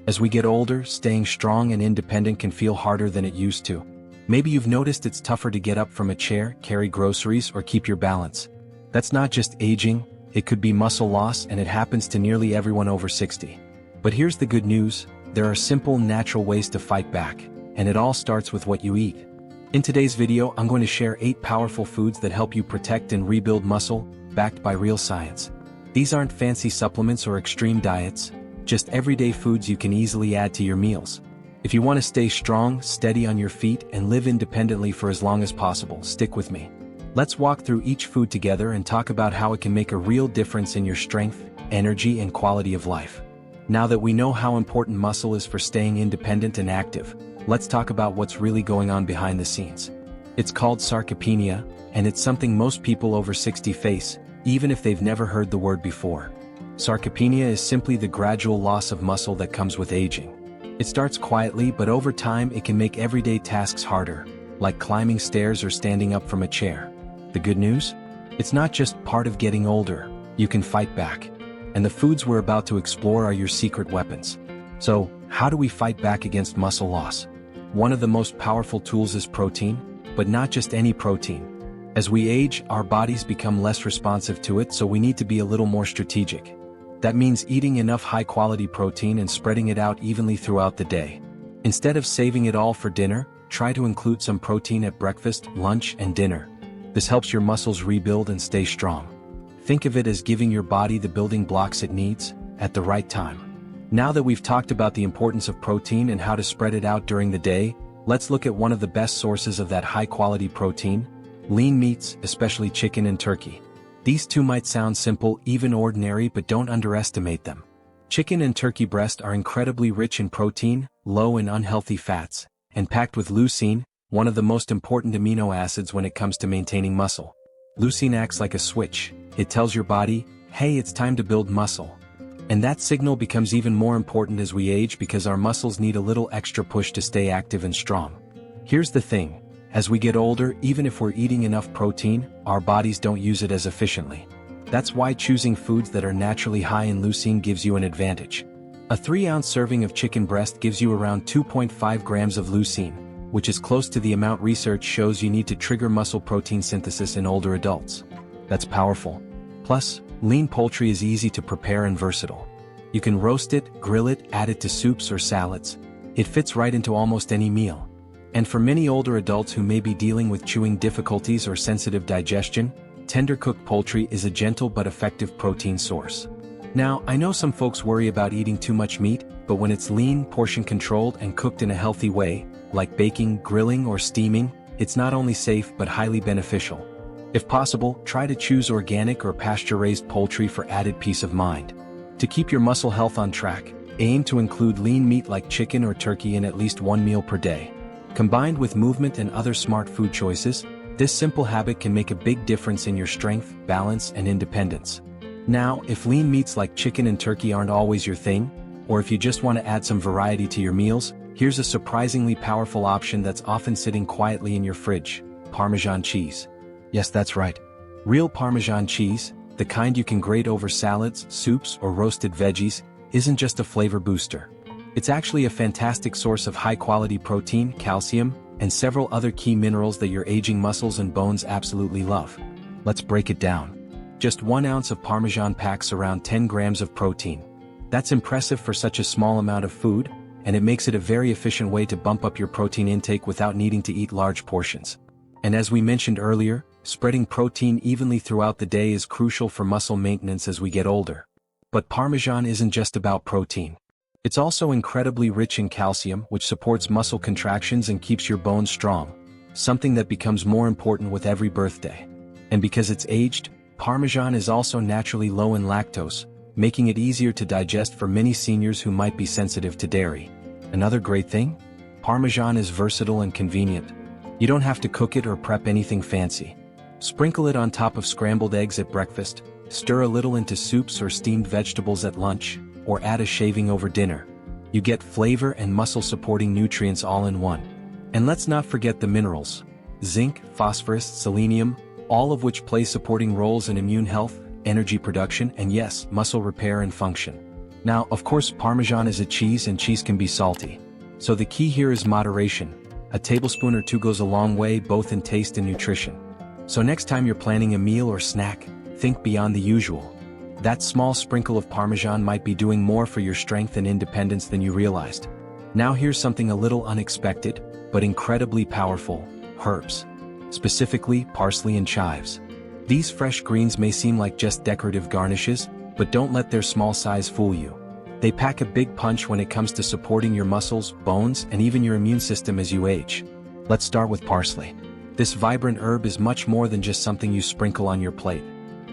As we get older, staying strong and independent can feel harder than it used to. Maybe you've noticed it's tougher to get up from a chair, carry groceries, or keep your balance. That's not just aging, it could be muscle loss, and it happens to nearly everyone over 60. But here's the good news, there are simple, natural ways to fight back, and it all starts with what you eat. In today's video, I'm going to share 8 powerful foods that help you protect and rebuild muscle, backed by real science. These aren't fancy supplements or extreme diets, just everyday foods you can easily add to your meals. If you want to stay strong, steady on your feet, and live independently for as long as possible, stick with me. Let's walk through each food together and talk about how it can make a real difference in your strength, energy, and quality of life. Now that we know how important muscle is for staying independent and active, let's talk about what's really going on behind the scenes. It's called sarcopenia, and it's something most people over 60 face, even if they've never heard the word before. Sarcopenia is simply the gradual loss of muscle that comes with aging. It starts quietly, but over time it can make everyday tasks harder, like climbing stairs or standing up from a chair. The good news? It's not just part of getting older, you can fight back. And the foods we're about to explore are your secret weapons. So, how do we fight back against muscle loss? One of the most powerful tools is protein, but not just any protein. As we age, our bodies become less responsive to it, so we need to be a little more strategic. That means eating enough high-quality protein and spreading it out evenly throughout the day. Instead of saving it all for dinner, try to include some protein at breakfast, lunch, and dinner. This helps your muscles rebuild and stay strong. Think of it as giving your body the building blocks it needs, at the right time. Now that we've talked about the importance of protein and how to spread it out during the day, let's look at one of the best sources of that high-quality protein: lean meats, especially chicken and turkey. These two might sound simple, even ordinary, but don't underestimate them. Chicken and turkey breast are incredibly rich in protein, low in unhealthy fats, and packed with leucine, one of the most important amino acids when it comes to maintaining muscle. Leucine acts like a switch. It tells your body, hey, it's time to build muscle. And that signal becomes even more important as we age because our muscles need a little extra push to stay active and strong. Here's the thing. As we get older, even if we're eating enough protein, our bodies don't use it as efficiently. That's why choosing foods that are naturally high in leucine gives you an advantage. A 3-ounce serving of chicken breast gives you around 2.5 grams of leucine, which is close to the amount research shows you need to trigger muscle protein synthesis in older adults. That's powerful. Plus, lean poultry is easy to prepare and versatile. You can roast it, grill it, add it to soups or salads. It fits right into almost any meal. And for many older adults who may be dealing with chewing difficulties or sensitive digestion, tender-cooked poultry is a gentle but effective protein source. Now, I know some folks worry about eating too much meat, but when it's lean, portion-controlled, and cooked in a healthy way, like baking, grilling, or steaming, it's not only safe but highly beneficial. If possible, try to choose organic or pasture-raised poultry for added peace of mind. To keep your muscle health on track, aim to include lean meat like chicken or turkey in at least one meal per day. Combined with movement and other smart food choices, this simple habit can make a big difference in your strength, balance, and independence. Now, if lean meats like chicken and turkey aren't always your thing, or if you just want to add some variety to your meals, here's a surprisingly powerful option that's often sitting quietly in your fridge: Parmesan cheese. Yes, that's right. Real Parmesan cheese, the kind you can grate over salads, soups, or roasted veggies, isn't just a flavor booster. It's actually a fantastic source of high-quality protein, calcium, and several other key minerals that your aging muscles and bones absolutely love. Let's break it down. Just 1 ounce of Parmesan packs around 10 grams of protein. That's impressive for such a small amount of food, and it makes it a very efficient way to bump up your protein intake without needing to eat large portions. And as we mentioned earlier, spreading protein evenly throughout the day is crucial for muscle maintenance as we get older. But Parmesan isn't just about protein. It's also incredibly rich in calcium, which supports muscle contractions and keeps your bones strong, something that becomes more important with every birthday. And because it's aged, Parmesan is also naturally low in lactose, making it easier to digest for many seniors who might be sensitive to dairy. Another great thing? Parmesan is versatile and convenient. You don't have to cook it or prep anything fancy. Sprinkle it on top of scrambled eggs at breakfast, stir a little into soups or steamed vegetables at lunch, or add a shaving over dinner. You get flavor and muscle-supporting nutrients all in one. And let's not forget the minerals: zinc, phosphorus, selenium, all of which play supporting roles in immune health, energy production, and yes, muscle repair and function. Now, of course, Parmesan is a cheese and cheese can be salty. So the key here is moderation. A tablespoon or two goes a long way both in taste and nutrition. So next time you're planning a meal or snack, think beyond the usual. That small sprinkle of Parmesan might be doing more for your strength and independence than you realized. Now here's something a little unexpected, but incredibly powerful: herbs. Specifically, parsley and chives. These fresh greens may seem like just decorative garnishes, but don't let their small size fool you. They pack a big punch when it comes to supporting your muscles, bones, and even your immune system as you age. Let's start with parsley. This vibrant herb is much more than just something you sprinkle on your plate.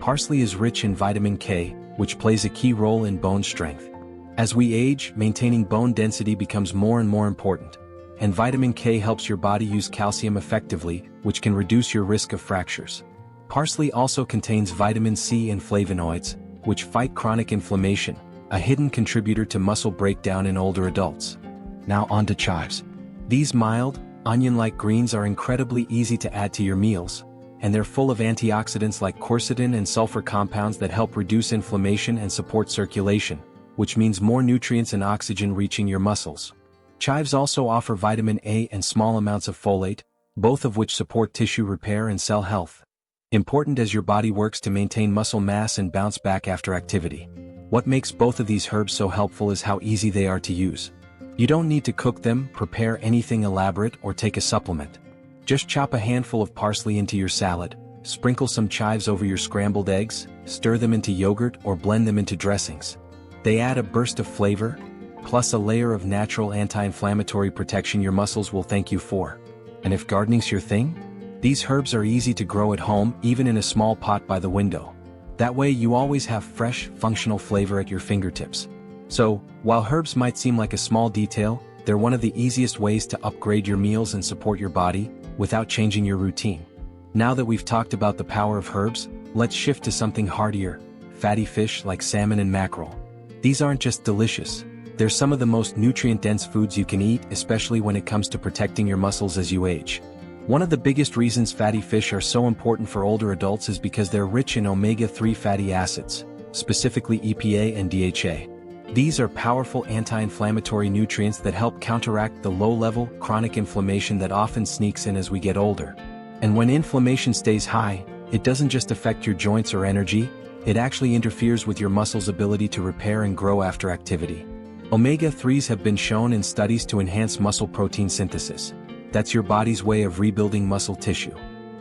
Parsley is rich in vitamin K, which plays a key role in bone strength. As we age, maintaining bone density becomes more and more important. And vitamin K helps your body use calcium effectively, which can reduce your risk of fractures. Parsley also contains vitamin C and flavonoids, which fight chronic inflammation, a hidden contributor to muscle breakdown in older adults. Now on to chives. These mild, onion-like greens are incredibly easy to add to your meals, and they're full of antioxidants like quercetin and sulfur compounds that help reduce inflammation and support circulation, which means more nutrients and oxygen reaching your muscles. Chives also offer vitamin A and small amounts of folate, both of which support tissue repair and cell health. Important as your body works to maintain muscle mass and bounce back after activity. What makes both of these herbs so helpful is how easy they are to use. You don't need to cook them, prepare anything elaborate, or take a supplement. Just chop a handful of parsley into your salad, sprinkle some chives over your scrambled eggs, stir them into yogurt or blend them into dressings. They add a burst of flavor, plus a layer of natural anti-inflammatory protection your muscles will thank you for. And if gardening's your thing? These herbs are easy to grow at home, even in a small pot by the window. That way you always have fresh, functional flavor at your fingertips. So, while herbs might seem like a small detail, they're one of the easiest ways to upgrade your meals and support your body, without changing your routine. Now that we've talked about the power of herbs, let's shift to something heartier: fatty fish like salmon and mackerel. These aren't just delicious, they're some of the most nutrient-dense foods you can eat, especially when it comes to protecting your muscles as you age. One of the biggest reasons fatty fish are so important for older adults is because they're rich in omega-3 fatty acids, specifically EPA and DHA. These are powerful anti-inflammatory nutrients that help counteract the low-level, chronic inflammation that often sneaks in as we get older. And when inflammation stays high, it doesn't just affect your joints or energy, it actually interferes with your muscles' ability to repair and grow after activity. Omega-3s have been shown in studies to enhance muscle protein synthesis. That's your body's way of rebuilding muscle tissue.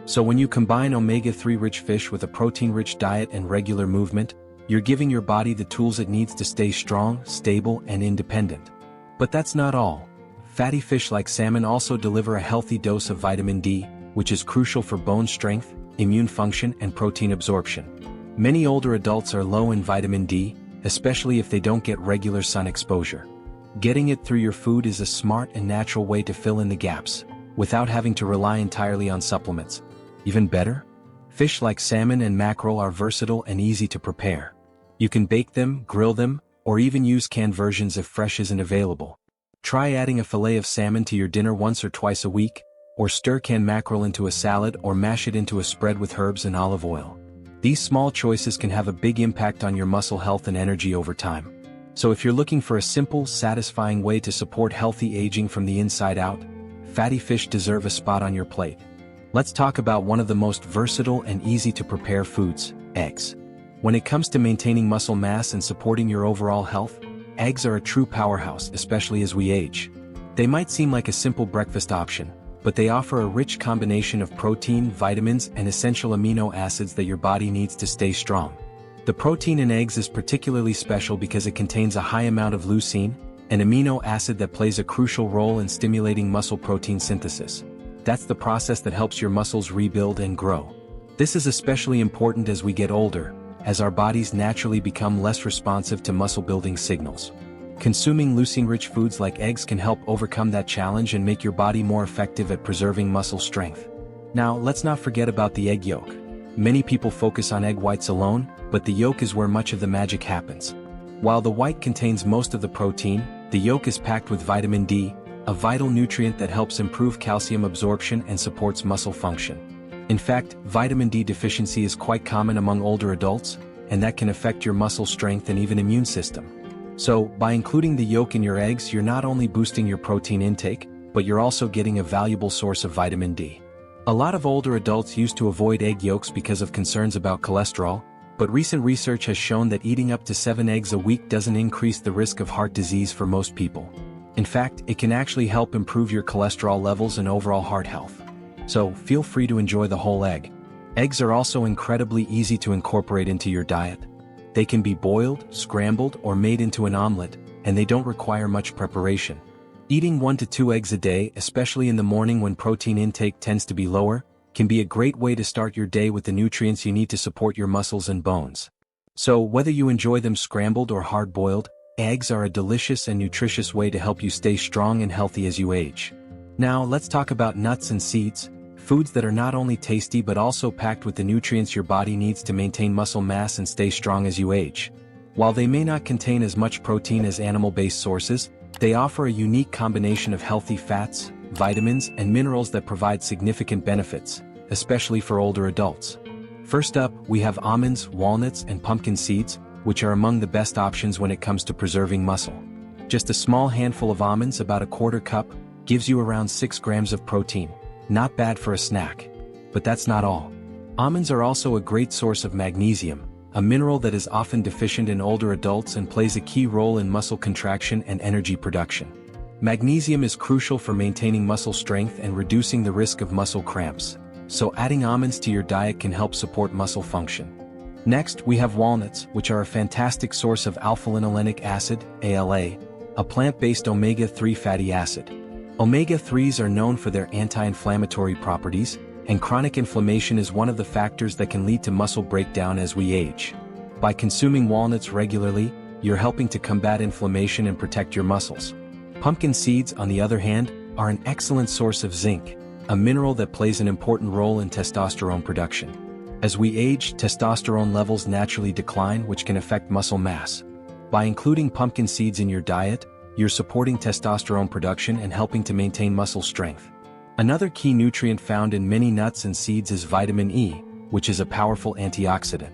So when you combine omega-3 rich fish with a protein-rich diet and regular movement, you're giving your body the tools it needs to stay strong, stable, and independent. But that's not all. Fatty fish like salmon also deliver a healthy dose of vitamin D, which is crucial for bone strength, immune function, and protein absorption. Many older adults are low in vitamin D, especially if they don't get regular sun exposure. Getting it through your food is a smart and natural way to fill in the gaps, without having to rely entirely on supplements. Even better? Fish like salmon and mackerel are versatile and easy to prepare. You can bake them, grill them, or even use canned versions if fresh isn't available. Try adding a fillet of salmon to your dinner once or twice a week, or stir canned mackerel into a salad or mash it into a spread with herbs and olive oil. These small choices can have a big impact on your muscle health and energy over time. So if you're looking for a simple, satisfying way to support healthy aging from the inside out, fatty fish deserve a spot on your plate. Let's talk about one of the most versatile and easy to prepare foods: eggs. When it comes to maintaining muscle mass and supporting your overall health, eggs are a true powerhouse, especially as we age. They might seem like a simple breakfast option, but they offer a rich combination of protein, vitamins, and essential amino acids that your body needs to stay strong. The protein in eggs is particularly special because it contains a high amount of leucine, an amino acid that plays a crucial role in stimulating muscle protein synthesis. That's the process that helps your muscles rebuild and grow. This is especially important as we get older, as our bodies naturally become less responsive to muscle-building signals. Consuming leucine-rich foods like eggs can help overcome that challenge and make your body more effective at preserving muscle strength. Now, let's not forget about the egg yolk. Many people focus on egg whites alone, but the yolk is where much of the magic happens. While the white contains most of the protein, the yolk is packed with vitamin D, a vital nutrient that helps improve calcium absorption and supports muscle function. In fact, vitamin D deficiency is quite common among older adults, and that can affect your muscle strength and even immune system. So, by including the yolk in your eggs, you're not only boosting your protein intake, but you're also getting a valuable source of vitamin D. A lot of older adults used to avoid egg yolks because of concerns about cholesterol, but recent research has shown that eating up to 7 eggs a week doesn't increase the risk of heart disease for most people. In fact, it can actually help improve your cholesterol levels and overall heart health. So, feel free to enjoy the whole egg. Eggs are also incredibly easy to incorporate into your diet. They can be boiled, scrambled, or made into an omelet, and they don't require much preparation. Eating 1 to 2 eggs a day, especially in the morning when protein intake tends to be lower, can be a great way to start your day with the nutrients you need to support your muscles and bones. So, whether you enjoy them scrambled or hard-boiled, eggs are a delicious and nutritious way to help you stay strong and healthy as you age. Now, let's talk about nuts and seeds, foods that are not only tasty but also packed with the nutrients your body needs to maintain muscle mass and stay strong as you age. While they may not contain as much protein as animal-based sources, they offer a unique combination of healthy fats, vitamins, and minerals that provide significant benefits, especially for older adults. First up, we have almonds, walnuts, and pumpkin seeds, which are among the best options when it comes to preserving muscle. Just a small handful of almonds, about a quarter cup, gives you around 6 grams of protein. Not bad for a snack. But that's not all. Almonds are also a great source of magnesium, a mineral that is often deficient in older adults and plays a key role in muscle contraction and energy production. Magnesium is crucial for maintaining muscle strength and reducing the risk of muscle cramps, so adding almonds to your diet can help support muscle function. Next, we have walnuts, which are a fantastic source of alpha-linolenic acid, ALA, a plant-based omega-3 fatty acid. Omega-3s are known for their anti-inflammatory properties, and chronic inflammation is one of the factors that can lead to muscle breakdown as we age. By consuming walnuts regularly, you're helping to combat inflammation and protect your muscles. Pumpkin seeds, on the other hand, are an excellent source of zinc, a mineral that plays an important role in testosterone production. As we age, testosterone levels naturally decline, which can affect muscle mass. By including pumpkin seeds in your diet, you're supporting testosterone production and helping to maintain muscle strength. Another key nutrient found in many nuts and seeds is vitamin E, which is a powerful antioxidant.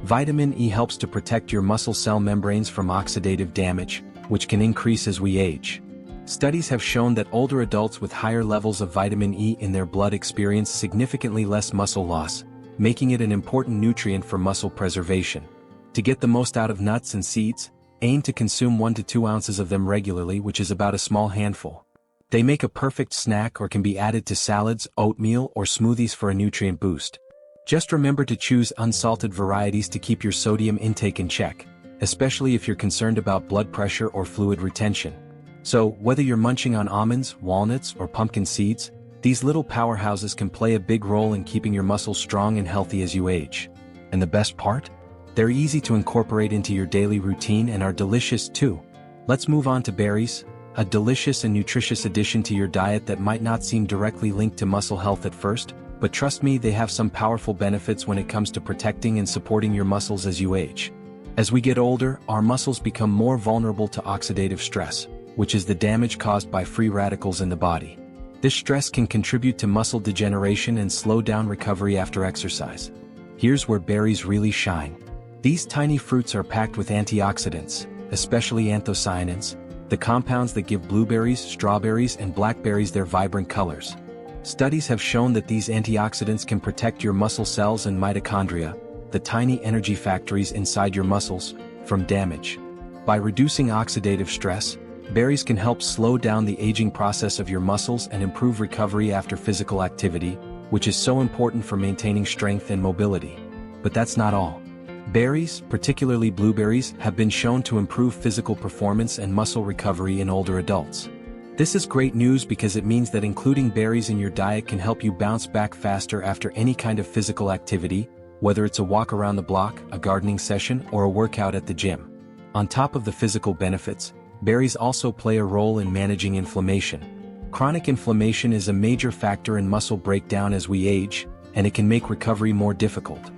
Vitamin E helps to protect your muscle cell membranes from oxidative damage, which can increase as we age. Studies have shown that older adults with higher levels of vitamin E in their blood experience significantly less muscle loss, making it an important nutrient for muscle preservation. To get the most out of nuts and seeds, aim to consume 1 to 2 ounces of them regularly, which is about a small handful. They make a perfect snack or can be added to salads, oatmeal, or smoothies for a nutrient boost. Just remember to choose unsalted varieties to keep your sodium intake in check, especially if you're concerned about blood pressure or fluid retention. So, whether you're munching on almonds, walnuts, or pumpkin seeds, these little powerhouses can play a big role in keeping your muscles strong and healthy as you age. And the best part? They're easy to incorporate into your daily routine and are delicious too. Let's move on to berries, a delicious and nutritious addition to your diet that might not seem directly linked to muscle health at first, but trust me, they have some powerful benefits when it comes to protecting and supporting your muscles as you age. As we get older, our muscles become more vulnerable to oxidative stress, which is the damage caused by free radicals in the body. This stress can contribute to muscle degeneration and slow down recovery after exercise. Here's where berries really shine. These tiny fruits are packed with antioxidants, especially anthocyanins, the compounds that give blueberries, strawberries, and blackberries their vibrant colors. Studies have shown that these antioxidants can protect your muscle cells and mitochondria, the tiny energy factories inside your muscles, from damage. By reducing oxidative stress, berries can help slow down the aging process of your muscles and improve recovery after physical activity, which is so important for maintaining strength and mobility. But that's not all. Berries, particularly blueberries, have been shown to improve physical performance and muscle recovery in older adults. This is great news because it means that including berries in your diet can help you bounce back faster after any kind of physical activity, whether it's a walk around the block, a gardening session, or a workout at the gym. On top of the physical benefits, berries also play a role in managing inflammation. Chronic inflammation is a major factor in muscle breakdown as we age, and it can make recovery more difficult.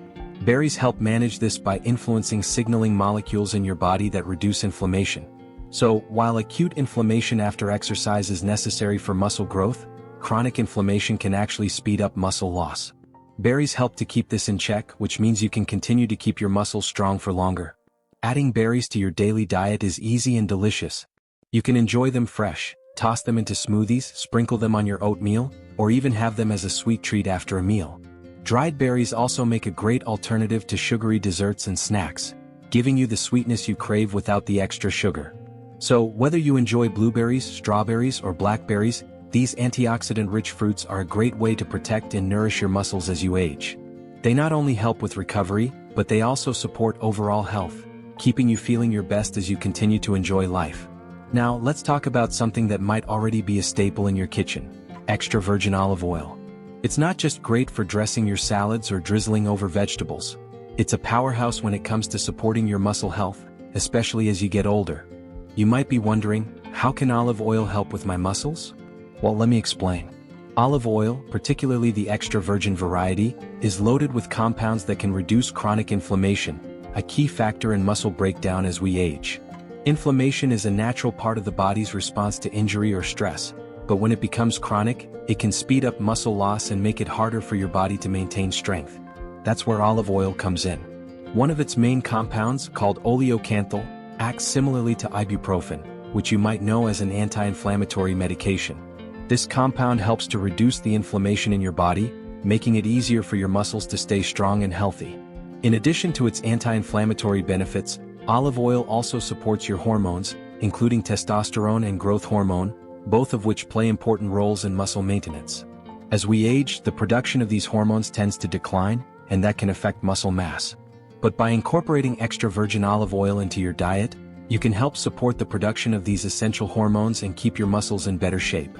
Berries help manage this by influencing signaling molecules in your body that reduce inflammation. So, while acute inflammation after exercise is necessary for muscle growth, chronic inflammation can actually speed up muscle loss. Berries help to keep this in check, which means you can continue to keep your muscles strong for longer. Adding berries to your daily diet is easy and delicious. You can enjoy them fresh, toss them into smoothies, sprinkle them on your oatmeal, or even have them as a sweet treat after a meal. Dried berries also make a great alternative to sugary desserts and snacks, giving you the sweetness you crave without the extra sugar. So, whether you enjoy blueberries, strawberries, or blackberries, these antioxidant-rich fruits are a great way to protect and nourish your muscles as you age. They not only help with recovery, but they also support overall health, keeping you feeling your best as you continue to enjoy life. Now, let's talk about something that might already be a staple in your kitchen: extra virgin olive oil. It's not just great for dressing your salads or drizzling over vegetables. It's a powerhouse when it comes to supporting your muscle health, especially as you get older. You might be wondering, how can olive oil help with my muscles? Well, let me explain. Olive oil, particularly the extra virgin variety, is loaded with compounds that can reduce chronic inflammation, a key factor in muscle breakdown as we age. Inflammation is a natural part of the body's response to injury or stress, but when it becomes chronic, it can speed up muscle loss and make it harder for your body to maintain strength. That's where olive oil comes in. One of its main compounds, called oleocanthal, acts similarly to ibuprofen, which you might know as an anti-inflammatory medication. This compound helps to reduce the inflammation in your body, making it easier for your muscles to stay strong and healthy. In addition to its anti-inflammatory benefits, olive oil also supports your hormones, including testosterone and growth hormone, both of which play important roles in muscle maintenance. As we age, the production of these hormones tends to decline, and that can affect muscle mass. But by incorporating extra virgin olive oil into your diet, you can help support the production of these essential hormones and keep your muscles in better shape.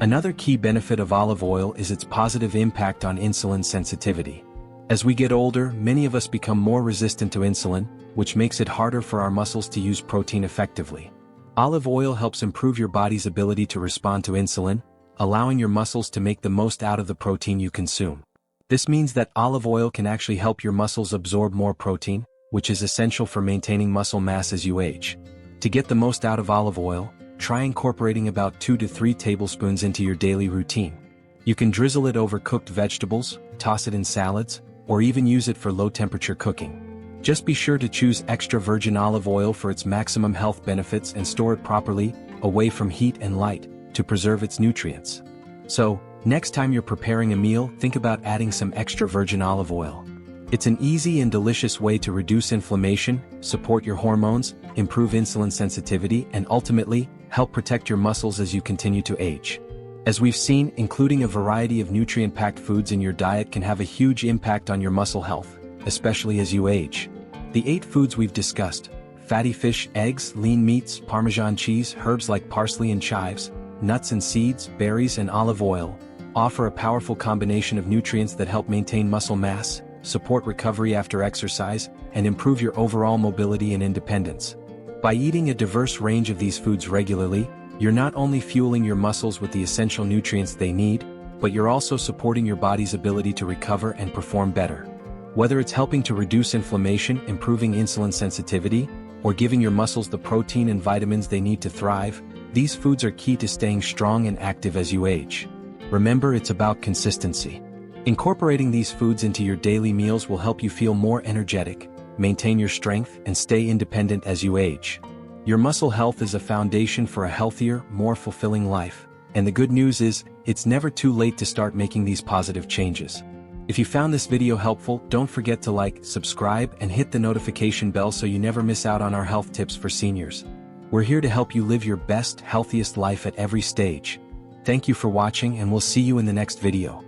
Another key benefit of olive oil is its positive impact on insulin sensitivity. As we get older, many of us become more resistant to insulin, which makes it harder for our muscles to use protein effectively. Olive oil helps improve your body's ability to respond to insulin, allowing your muscles to make the most out of the protein you consume. This means that olive oil can actually help your muscles absorb more protein, which is essential for maintaining muscle mass as you age. To get the most out of olive oil, try incorporating about 2 to 3 tablespoons into your daily routine. You can drizzle it over cooked vegetables, toss it in salads, or even use it for low-temperature cooking. Just be sure to choose extra virgin olive oil for its maximum health benefits and store it properly, away from heat and light, to preserve its nutrients. So, next time you're preparing a meal, think about adding some extra virgin olive oil. It's an easy and delicious way to reduce inflammation, support your hormones, improve insulin sensitivity, and ultimately, help protect your muscles as you continue to age. As we've seen, including a variety of nutrient-packed foods in your diet can have a huge impact on your muscle health, especially as you age. The 8 foods we've discussed: fatty fish, eggs, lean meats, Parmesan cheese, herbs like parsley and chives, nuts and seeds, berries, and olive oil, offer a powerful combination of nutrients that help maintain muscle mass, support recovery after exercise, and improve your overall mobility and independence. By eating a diverse range of these foods regularly, you're not only fueling your muscles with the essential nutrients they need, but you're also supporting your body's ability to recover and perform better. Whether it's helping to reduce inflammation, improving insulin sensitivity, or giving your muscles the protein and vitamins they need to thrive, these foods are key to staying strong and active as you age. Remember, it's about consistency. Incorporating these foods into your daily meals will help you feel more energetic, maintain your strength, and stay independent as you age. Your muscle health is a foundation for a healthier, more fulfilling life, and the good news is, it's never too late to start making these positive changes. If you found this video helpful, don't forget to like, subscribe, and hit the notification bell so you never miss out on our health tips for seniors. We're here to help you live your best, healthiest life at every stage. Thank you for watching, and we'll see you in the next video.